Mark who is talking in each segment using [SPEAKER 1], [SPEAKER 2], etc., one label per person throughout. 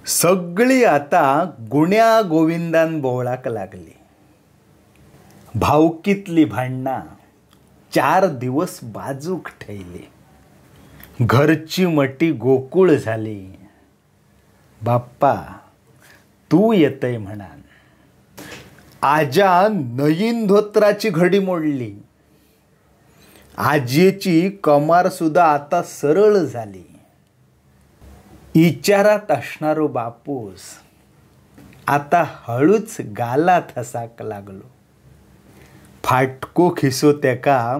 [SPEAKER 1] सगळी आता गुण्या गोविंदान बोवळाक लागली. भावकीतली भांडणा 4 दिवस बाजूक ठेयली. घरची मटी गोकुळ झाली. बाप्पा तू येतय म्हणान. आज्यान नईन धोत्राची घडी मोडली. आजीची कमार सुद्धा आता सरळ झाली. इचारात असणारो बापूस आता हळूच गालात हसाक लागलो. फाटको खिसो तेका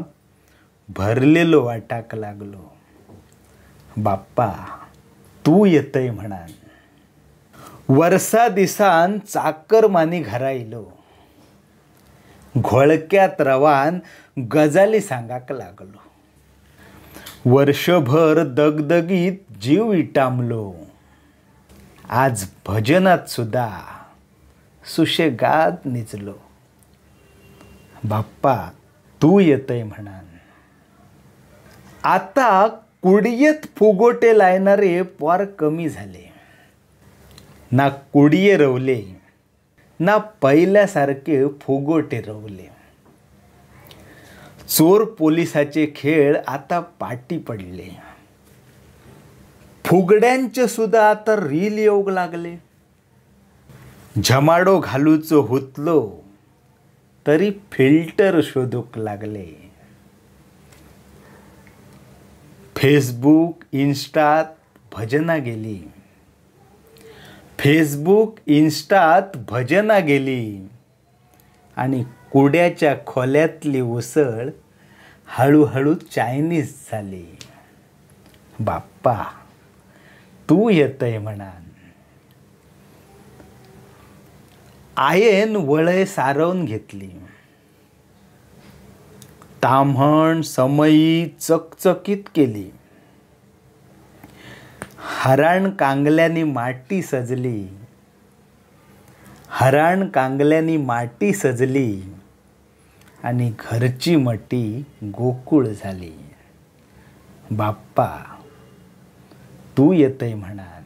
[SPEAKER 1] भरलेलो वाटाक लागलो. बाप्पा तू येतय म्हणान. वर्सा दिसान चाकरमानी घरा इलो. घोळक्यात रवान गजाली सांगाक लागलो. वर्षभर दगदगीत जीव इटामलो. आज भजनात सुद्धा सुशेगाद निजलो. बाप्पा तू येतय म्हणान. आता कुडयेत फुगोटे लायणारे पोर कमी झाले. ना कुडये रवले ना पहिल्यासारखे फुगोटे रवले. चोर पोलिसाचे खेळ आता पाटी पडले. फुगड्यांचे सुद्धा आता रील येऊक लागले. झमाडो घालूचो हुतलो तरी फिल्टर शोधूक लागले. फेसबुक इंस्टात भजना गेली. फेसबुक इंस्टात भजना गेली आणि कुड्याच्या खोल्यातली उसळ हळूहळू चायनीज झाली. बाप्पा तू येतय म्हणान. आयेन वळय सारवून घेतली. ताम्हण समयी चकचकीत केली. हराण कांगल्यानी माटी सजली. हराण कांगल्यानी माटी सजली आणि घरची मटी गोकुळ झाली. बाप्पा तू येतय म्हणान.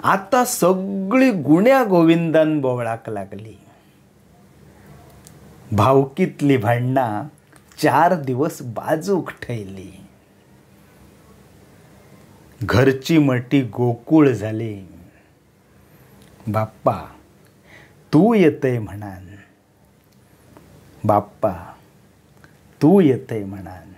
[SPEAKER 1] आता सगळी गुण्या गोविंदान बोवळाक लागली. भावकीतली भांडणा 4 दिवस बाजूक ठेयली. घरची मटी गोकुळ झाली. बाप्पा तू येतय म्हणान. बाप्पा तू येतय म्हणान.